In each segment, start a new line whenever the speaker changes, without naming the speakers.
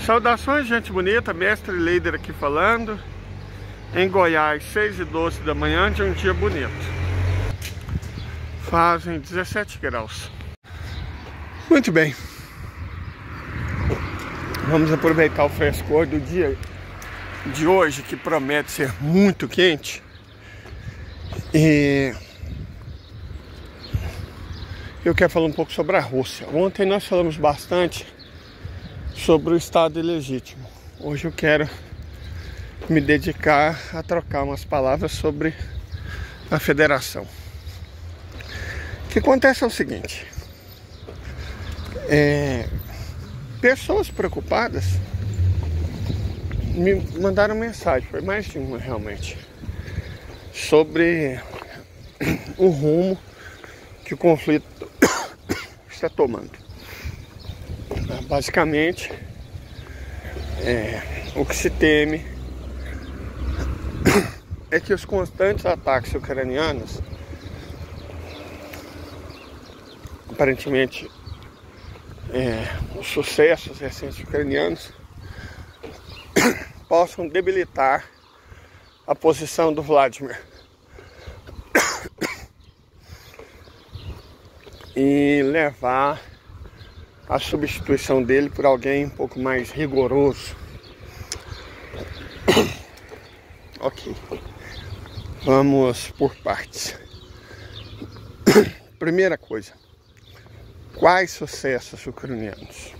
Saudações, gente bonita, mestre Leider aqui falando. Em Goiás, 6h12 da manhã de um dia bonito. Fazem 17 graus. Muito bem. Vamos aproveitar o frescor do dia de hoje, que promete ser muito quente. E eu quero falar um pouco sobre a Rússia. Ontem nós falamos bastante sobre o Estado ilegítimo. Hoje eu quero me dedicar a trocar umas palavras sobre a federação. O que acontece é o seguinte: pessoas preocupadas me mandaram mensagem, foi mais de uma realmente, sobre o rumo que o conflito está tomando. Basicamente, o que se teme é que os constantes ataques ucranianos, aparentemente os sucessos recentes ucranianos, possam debilitar a posição do Vladimir e levar a substituição dele por alguém um pouco mais rigoroso. Ok, vamos por partes. Primeira coisa, quais sucessos ucranianos?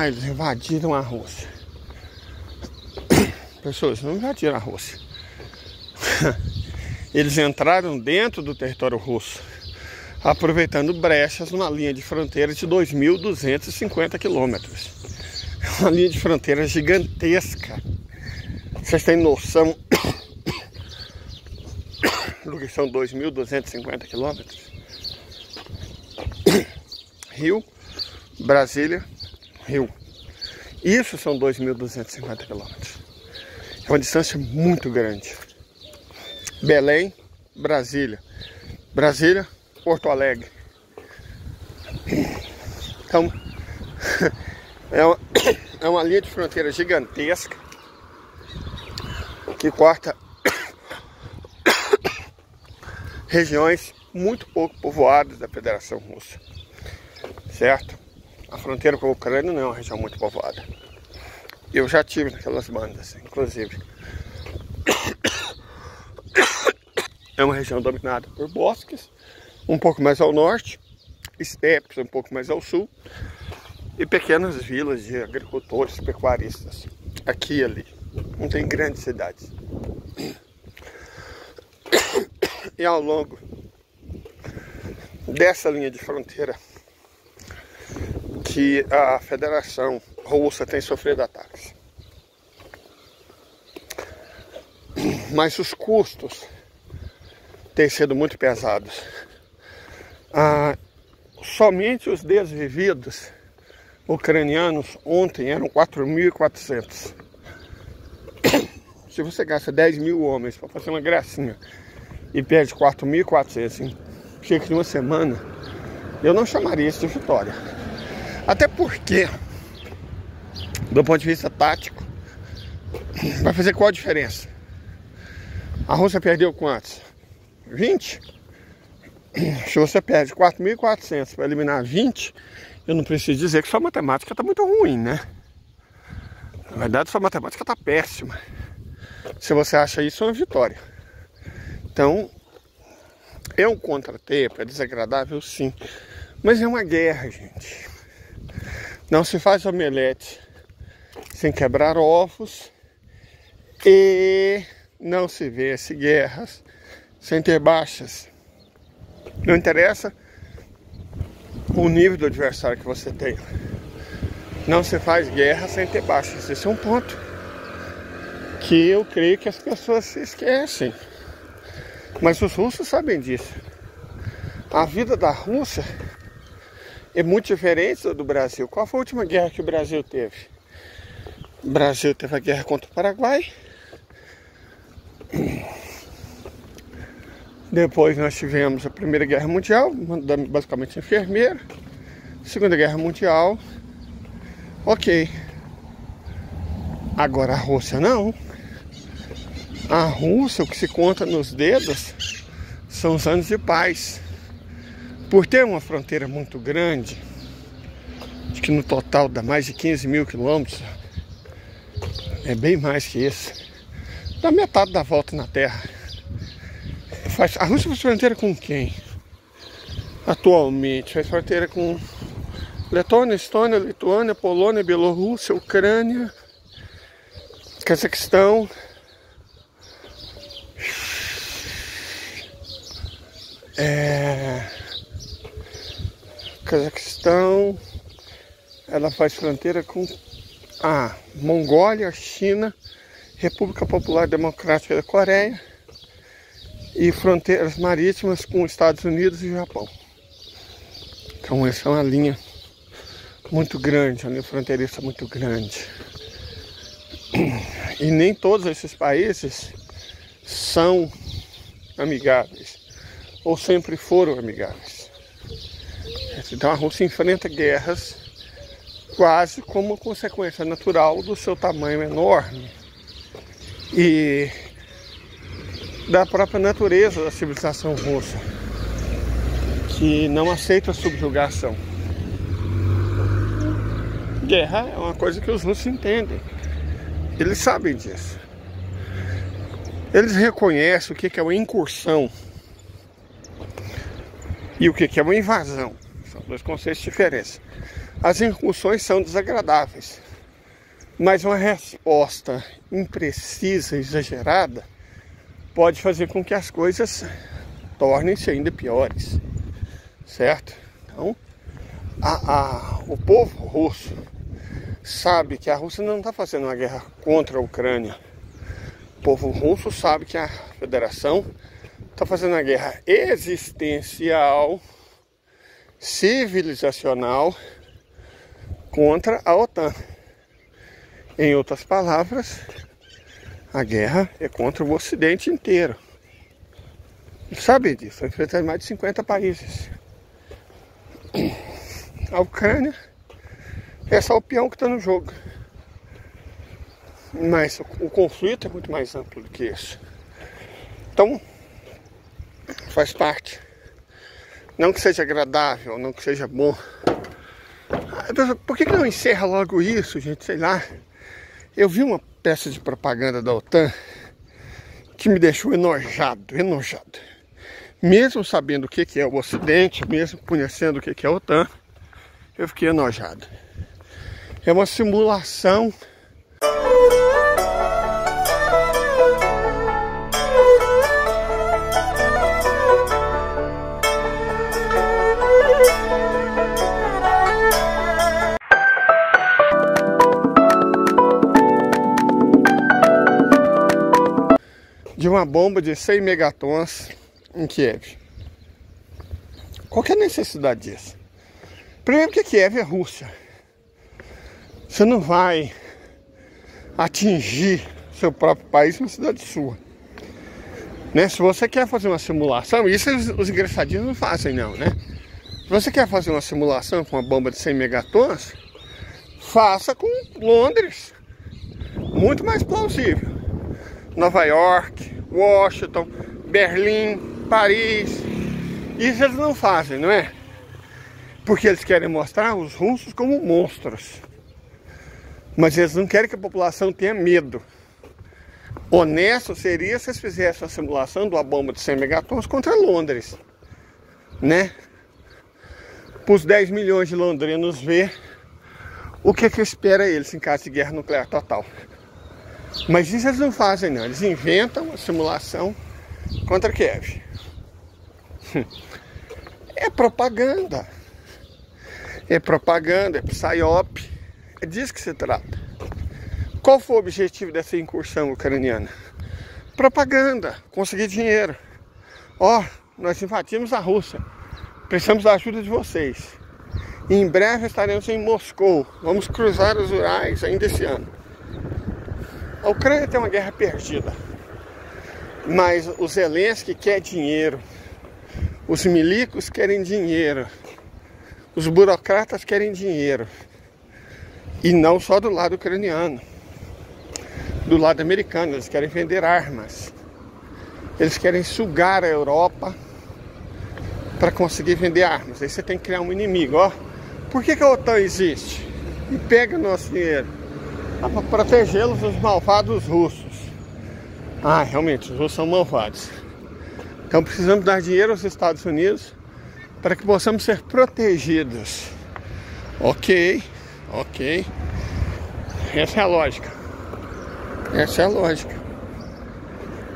Eles invadiram a Rússia. Pessoas, não invadiram a Rússia. Eles entraram dentro do território russo, aproveitando brechas numa linha de fronteira de 2.250 quilômetros. Uma linha de fronteira gigantesca. Vocês têm noção do que são 2.250 quilômetros? Rio, Brasília, Rio. Isso são 2.250 quilômetros. É uma distância muito grande. Belém, Brasília. Brasília, Porto Alegre. Então, é uma linha de fronteira gigantesca que corta regiões muito pouco povoadas da Federação Russa, certo? A fronteira com a Ucrânia não é uma região muito povoada. Eu já tive naquelas bandas, inclusive. É uma região dominada por bosques, um pouco mais ao norte, estepes um pouco mais ao sul, e pequenas vilas de agricultores, pecuaristas, aqui e ali. Não tem grandes cidades. E ao longo dessa linha de fronteira que a Federação Russa tem sofrido ataques. Mas os custos têm sido muito pesados. Somente os desvividos ucranianos ontem eram 4.400. Se você gasta 10.000 homens para fazer uma gracinha e perde 4.400 em cerca de uma semana, eu não chamaria isso de vitória. Até porque, do ponto de vista tático, vai fazer qual a diferença? A Rússia perdeu quantos? 20? Se você perde 4.400 para eliminar 20, eu não preciso dizer que sua matemática está muito ruim, né? Na verdade, sua matemática está péssima. Se você acha isso, é uma vitória. Então, é um contratempo, é desagradável sim. Mas é uma guerra, gente. Não se faz omelete sem quebrar ovos. E não se vence guerras sem ter baixas. Não interessa o nível do adversário que você tem. Não se faz guerra sem ter baixas. Esse é um ponto que eu creio que as pessoas se esquecem. Mas os russos sabem disso. A vida da Rússia é muito diferente da do Brasil. Qual foi a última guerra que o Brasil teve? O Brasil teve a guerra contra o Paraguai. Depois nós tivemos a Primeira Guerra Mundial, basicamente enfermeira. Segunda Guerra Mundial, Ok. Agora a Rússia não. A Rússia, o que se conta nos dedos são os anos de paz. Por ter uma fronteira muito grande, acho que no total dá mais de 15 mil quilômetros, é bem mais que isso, dá metade da volta na Terra. A Rússia faz fronteira com quem? Atualmente faz fronteira com Letônia, Estônia, Lituânia, Polônia, Bielorrússia, Ucrânia, Cazaquistão, ela faz fronteira com a Mongólia, China, República Popular Democrática da Coreia e fronteiras marítimas com os Estados Unidos e Japão. Então essa é uma linha muito grande, uma linha fronteiriça muito grande. E nem todos esses países são amigáveis, ou sempre foram amigáveis. Então a Rússia enfrenta guerras quase como consequência natural do seu tamanho enorme e da própria natureza da civilização russa, que não aceita subjugação. Guerra é uma coisa que os russos entendem, eles sabem disso. Eles reconhecem o que é uma incursão e o que é uma invasão. São dois conceitos diferentes. As incursões são desagradáveis, mas uma resposta imprecisa, exagerada, pode fazer com que as coisas tornem-se ainda piores, certo? Então, o povo russo sabe que a Rússia não está fazendo uma guerra contra a Ucrânia. O povo russo sabe que a Federação está fazendo uma guerra existencial, civilizacional, contra a OTAN. Em outras palavras, a guerra é contra o Ocidente inteiro. Eles sabem disso, foi enfrentado mais de 50 países. A Ucrânia é só o peão que está no jogo. Mas o conflito é muito mais amplo do que isso. Então, faz parte. Não que seja agradável, não que seja bom. Por que não encerra logo isso, gente? Sei lá. Eu vi uma peça de propaganda da OTAN que me deixou enojado. Mesmo sabendo o que é o Ocidente, mesmo conhecendo o que é a OTAN, eu fiquei enojado. É uma simulação de uma bomba de 100 megatons em Kiev. Qual que é a necessidade disso? Primeiro que Kiev é Rússia. Você não vai atingir seu próprio país numa cidade sua, né? Se você quer fazer uma simulação, isso os engraçadinhos não fazem não, né? Se você quer fazer uma simulação com uma bomba de 100 megatons, faça com Londres. Muito mais plausível. Nova York, Washington, Berlim, Paris. Isso eles não fazem, não é? Porque eles querem mostrar os russos como monstros. Mas eles não querem que a população tenha medo. Honesto seria se eles fizessem uma simulação de uma bomba de 100 megatons contra Londres, né? Para os 10 milhões de londrinos ver o que espera eles em caso de guerra nuclear total. Mas isso eles não fazem não, eles inventam uma simulação contra Kiev. É propaganda. É propaganda, é psyop. É disso que se trata. Qual foi o objetivo dessa incursão ucraniana? Propaganda, conseguir dinheiro. Nós invadimos a Rússia. Precisamos da ajuda de vocês. E em breve estaremos em Moscou. Vamos cruzar os Urais ainda esse ano. A Ucrânia tem uma guerra perdida. Mas o Zelensky quer dinheiro. Os milicos querem dinheiro. Os burocratas querem dinheiro. E não só do lado ucraniano, do lado americano. Eles querem vender armas. Eles querem sugar a Europa para conseguir vender armas. Aí você tem que criar um inimigo, ó. Por que a OTAN existe? E pega nosso dinheiro para protegê-los dos malvados russos. Ah, realmente, os russos são malvados. Então precisamos dar dinheiro aos Estados Unidos para que possamos ser protegidos. Ok. Essa é a lógica.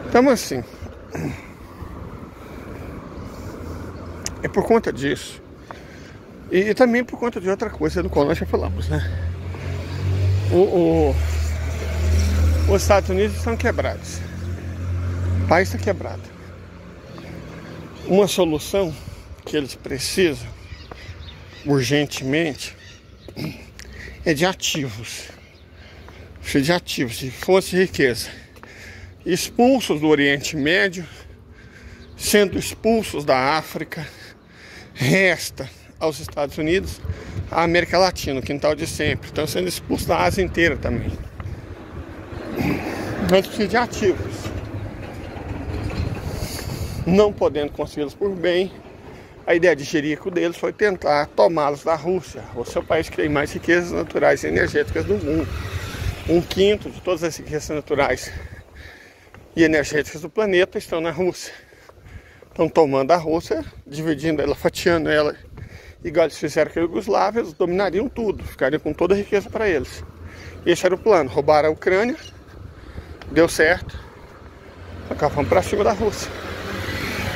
Então assim, é por conta disso. E também por conta de outra coisa do qual nós já falamos, né? Os Estados Unidos estão quebrados. O país está quebrado. Uma solução que eles precisam urgentemente é de ativos. De fontes de riqueza. Expulsos do Oriente Médio, sendo expulsos da África, resta aos Estados Unidos a América Latina, o quintal de sempre. Estão sendo expulsos da Ásia inteira também. Nós precisamos de ativos. Não podendo consegui-los por bem, a ideia de Jerico deles foi tentar tomá-los da Rússia, o seu país que tem mais riquezas naturais e energéticas do mundo. 1/5 de todas as riquezas naturais e energéticas do planeta estão na Rússia. Estão tomando a Rússia, dividindo ela, fatiando ela, igual eles fizeram com a Iugoslávia. Eles dominariam tudo, ficariam com toda a riqueza para eles. Esse era o plano, roubaram a Ucrânia, deu certo, agora vamos para cima da Rússia.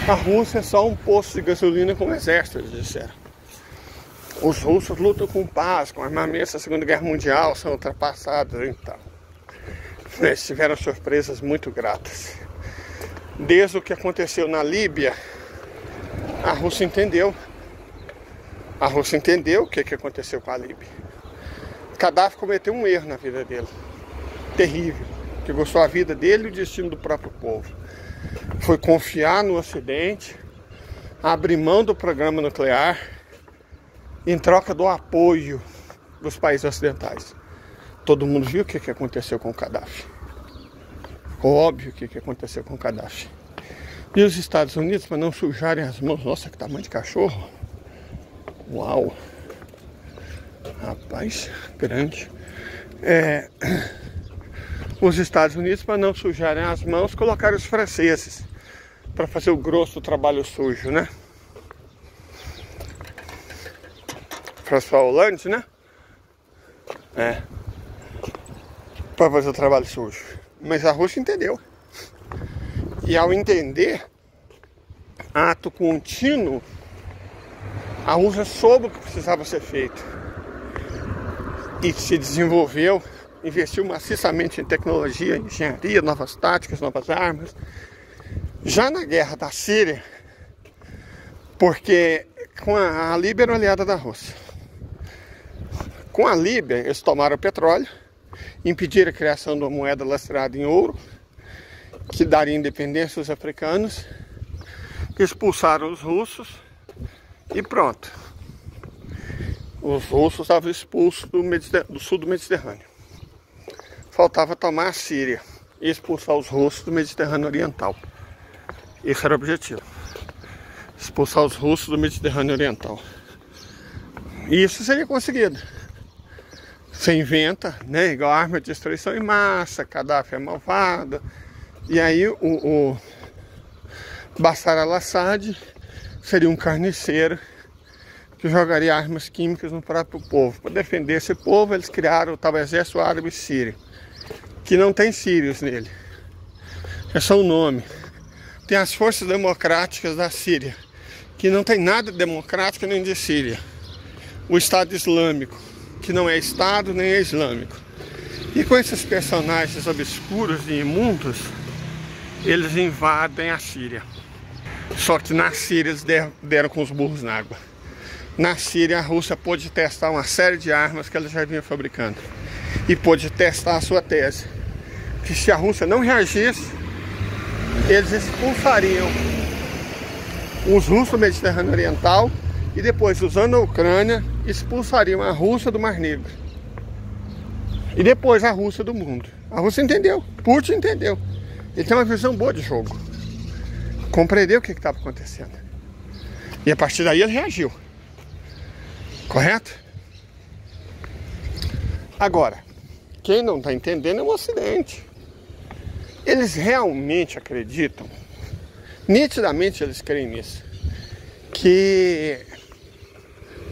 A Rússia é só um poço de gasolina com o exército, eles disseram. Os russos lutam com paz, com armamentos da Segunda Guerra Mundial, são ultrapassados, então. Eles tiveram surpresas muito gratas. Desde o que aconteceu na Líbia, a Rússia entendeu. A Rússia entendeu o que aconteceu com a Líbia. Gaddafi cometeu um erro na vida dele. Terrível. Que custou a vida dele e o destino do próprio povo. Foi confiar no Ocidente, abrir mão do programa nuclear, em troca do apoio dos países ocidentais. Todo mundo viu o que aconteceu com o Gaddafi. Ficou óbvio o que aconteceu com o Gaddafi. E os Estados Unidos, para não sujarem as mãos, nossa, que tamanho de cachorro. Uau. Rapaz, grande. Os Estados Unidos, para não sujarem as mãos, colocaram os franceses para fazer o grosso do trabalho sujo, né? François Hollande, né? Para fazer o trabalho sujo. Mas a Rússia entendeu. E ao entender, ato contínuo, a Rússia soube o que precisava ser feito. E se desenvolveu, investiu maciçamente em tecnologia, engenharia, novas táticas, novas armas. Já na guerra da Síria, porque com a Líbia era uma aliada da Rússia. Com a Líbia, eles tomaram o petróleo, impediram a criação de uma moeda lastreada em ouro, que daria independência aos africanos, expulsaram os russos e pronto. Os russos estavam expulsos do sul do Mediterrâneo. Faltava tomar a Síria e expulsar os russos do Mediterrâneo Oriental. Esse era o objetivo. Expulsar os russos do Mediterrâneo Oriental. E isso seria conseguido. Você inventa, né, igual arma de destruição em massa, Gaddafi é malvado. E aí o Bashar al-Assad seria um carniceiro que jogaria armas químicas no próprio povo. Para defender esse povo, eles criaram o tal exército árabe sírio, que não tem sírios nele. É só um nome. Tem as forças democráticas da Síria, que não tem nada de democrático nem de Síria. O Estado Islâmico, que não é Estado nem é islâmico. E com esses personagens obscuros e imundos, eles invadem a Síria. Só que na Síria eles deram com os burros na água. Na Síria a Rússia pôde testar uma série de armas que ela já vinha fabricando. E pôde testar a sua tese, que se a Rússia não reagisse, eles expulsariam os russos do Mediterrâneo Oriental e depois, usando a Ucrânia, expulsariam a Rússia do Mar Negro. E depois a Rússia do mundo. A Rússia entendeu, Putin entendeu. Ele tem uma visão boa de jogo. Compreendeu o que estava acontecendo. E a partir daí ele reagiu. Correto? Agora, quem não está entendendo é o Ocidente. Eles realmente acreditam, nitidamente eles creem nisso, que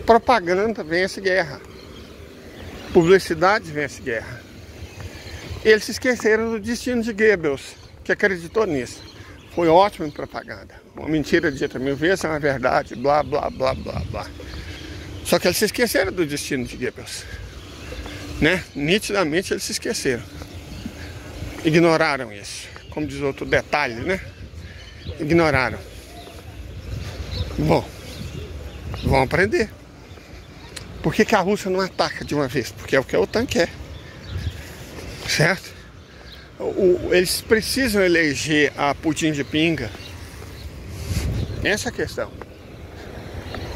propaganda vence guerra, publicidade vence guerra. Eles se esqueceram do destino de Goebbels, que acreditou nisso. Foi ótimo em propaganda. Uma mentira dita 1000 vezes é uma verdade, blá, blá, blá, blá, blá. Só que eles se esqueceram do destino de Goebbels, né? Nitidamente eles se esqueceram. Ignoraram isso. Como diz outro detalhe, né? Ignoraram. Bom, vão aprender. Por que a Rússia não ataca de uma vez? Porque é o que a OTAN quer. Certo? Eles precisam eleger a Pudim de pinga. Essa é a questão.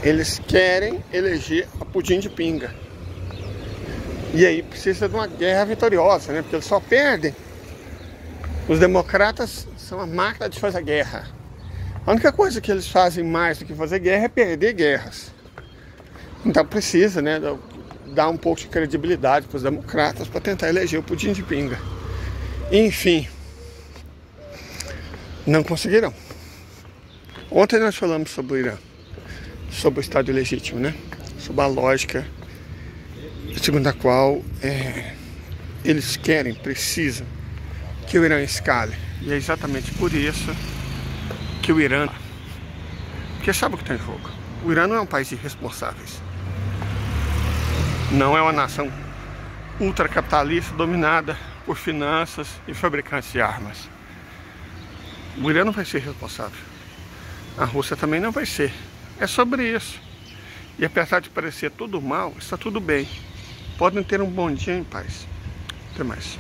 Eles querem eleger a Pudim de pinga. E aí precisa de uma guerra vitoriosa, né? Porque eles só perdem. Os democratas são a máquina de fazer guerra. A única coisa que eles fazem mais do que fazer guerra é perder guerras. Então precisa, né, dar um pouco de credibilidade para os democratas para tentar eleger o Pudim de pinga. Enfim, não conseguirão. Ontem nós falamos sobre o Irã, sobre o Estado ilegítimo, né? Sobre a lógica segundo a qual eles querem, precisam que o Irã escale. E é exatamente por isso que o Irã... Porque sabe o que está em jogo. O Irã não é um país de irresponsáveis. Não é uma nação ultracapitalista dominada por finanças e fabricantes de armas. O Irã não vai ser responsável. A Rússia também não vai ser. É sobre isso. E apesar de parecer tudo mal, está tudo bem. Podem ter um bom dia em paz. Até mais.